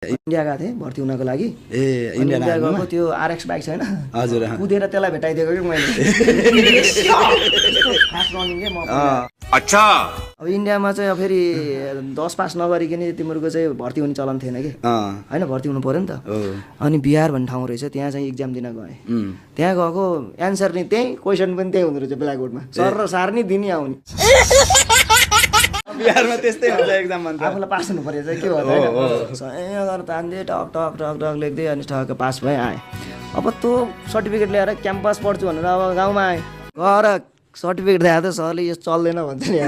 India गएको थिएँ भर्ती हुनको लागि। ए इन्डिया इन्डियन आर्मीमा गएको त्यो आरएक्स बाइक छैन हजुर कुदेर त्यसलाई भेटाइदिएको कि मैले फास्ट रनिङ के म अच्छा अब इन्डियामा चाहिँ अब फेरि 10 पास नगरिकन तिमीहरूको चाहिँ भर्ती हुने चलन थिएन कि होइन भर्ती हुनु पर्यो नि त। अनि बिहार भन्ने ठाउँ रहेछ त्यहाँ चाहिँ इक्जाम दिन गएँ। त्यहाँ गएको एन्सर नि त्यही क्वेसन पनि त्यही हुँदो रहेछ ब्ल्याकबोर्डमा सर र सार नि दिनै आउने। बिहारमा त्यस्तै हुन्छ एक्जाम भन्छ आफूलाई पास हुनु पर्यो चाहिँ के भयो सर तान्दै टक टक टक टक लेख्दै अनि टक पास भएँ आएँ। अब त्यो सर्टिफिकेट ल्याएर क्याम्पस पढ्छु भनेर अब गाउँमा आएँ गएर सर्टिफिकेट देखाएको थियो सरले यो चल्दैन भन्छ नि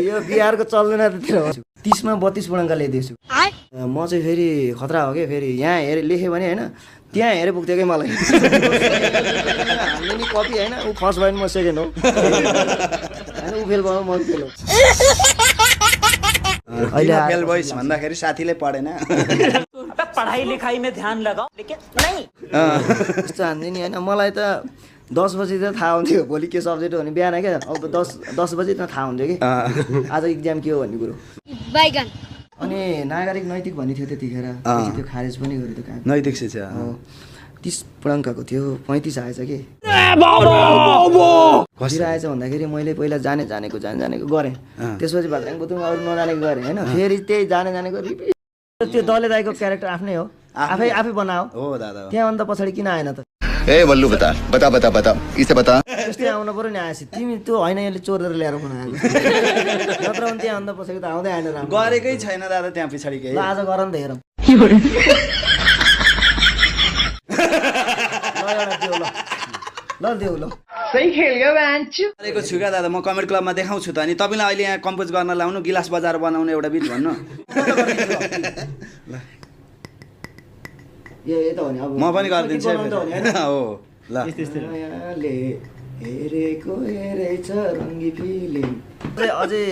यो बिहारको चल्दैन त्यतिर 30मा 32 पूर्णाङ्क ल्याइदिएछु। म चाहिँ फेरि खतरा हो कि फेरि यहाँ हेरेँ लेखेँ भने होइन त्यहाँ हेरेर पुग्थ्यो कि मलाई हामीले नि कपी होइन ऊ फर्स्ट भयो भने म सेकेन्ड हो होइन ऊ फेल भयो म फेल हो। अहिले फेल भइस भन्दाखेरि साथीले पढेन पढ़ाई लिखाई में ध्यान लगाओ लेकिन नहीं यस्तो हान्थ्यो नि होइन मलाई त 10 बजी त थाहा हुन्थ्यो भोलि के सब्जेक्ट हो भने बिहान क्या अब 10 बजी त थाहा हुन्थ्यो कि आज इक्जाम के हो भन्ने कुरो। अनि नागरिक नैतिक भन्ने थियो त्यतिखेर त्यो खारेज पनि गर्यो त्यो काम नैतिक शिक्षा 30 पूर्णाङ्कको थियो 35 आएछ कि कसरी आएछ भन्दाखेरि मैले पहिला जानेको गरेँ त्यसपछि भाद्राङ बुतुङ अरू नजानेको गरेँ होइन फेरि त्यही जानेको रिपिट त्यो दले दाइको क्यारेक्टर आफ्नै हो आफै बनाओ हो दादा त्यहाँ अन्त पछाडि किन आएन त ए बल्लु बता बता बता बता इसे बता त्यस्तै आउनु पर्यो नि आएपछि तिमी त्यो होइन यसले चोरेर ल्याएर बनाएको नत्र भने त्यहाँ अन्त पछाडि त आउँदै आएन राम्रो गरेकै छैन दादा त्यहाँ पछाडि केही ल आज गर नि त हेरौँ ल देऊ ल सही खेल गयो मान्छे गरेको छु क्या दादा म कमेडी क्लबमा देखाउँछु त अनि तपाईँलाई अहिले यहाँ कम्पोज गर्न लाउनु गिलास बजाएर बनाउने एउटा बिट भन्नु ए त हो नि अब म पनि गरिदिन्छु हो ल मायाले हेरेको हेरेछ रङ्गी फिलिङ अझै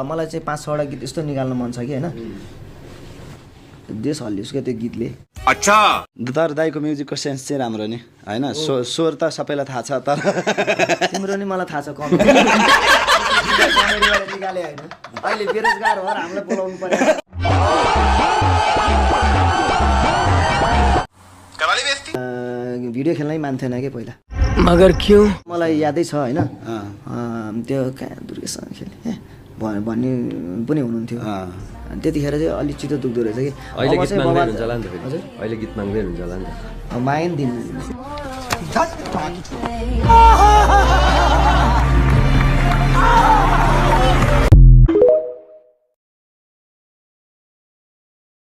मलाई चाहिँ 5-6वटा गीत यस्तो निकाल्न मन छ कि होइन देश हल्लियोस् क्या त्यो गीतले। अच्छा तर दाइको म्युजिकको सेन्स चाहिँ राम्रो नि होइन स्वर त सबैलाई थाहा छ तर तिम्रो नि मलाई थाहा छ कमेडीबाट निकाले होइन अहिले बेरोजगार भएर हामीलाई बोलाउनु पर्यो। भिडियो खेल्नै मान्थेन कि पहिला मगर क्यों मलाई यादै छ होइन त्यो दुर्गेशसँग खेल्ने भन्ने पनि हुनुहुन्थ्यो त्यतिखेर चाहिँ अलिक चित्त दुख्दो रहेछ कि अहिले गीत माग्दै हुन्छ होला नि त फेरि अहिले गीत माग्दै हुन्छ होला नि त मागेन दिन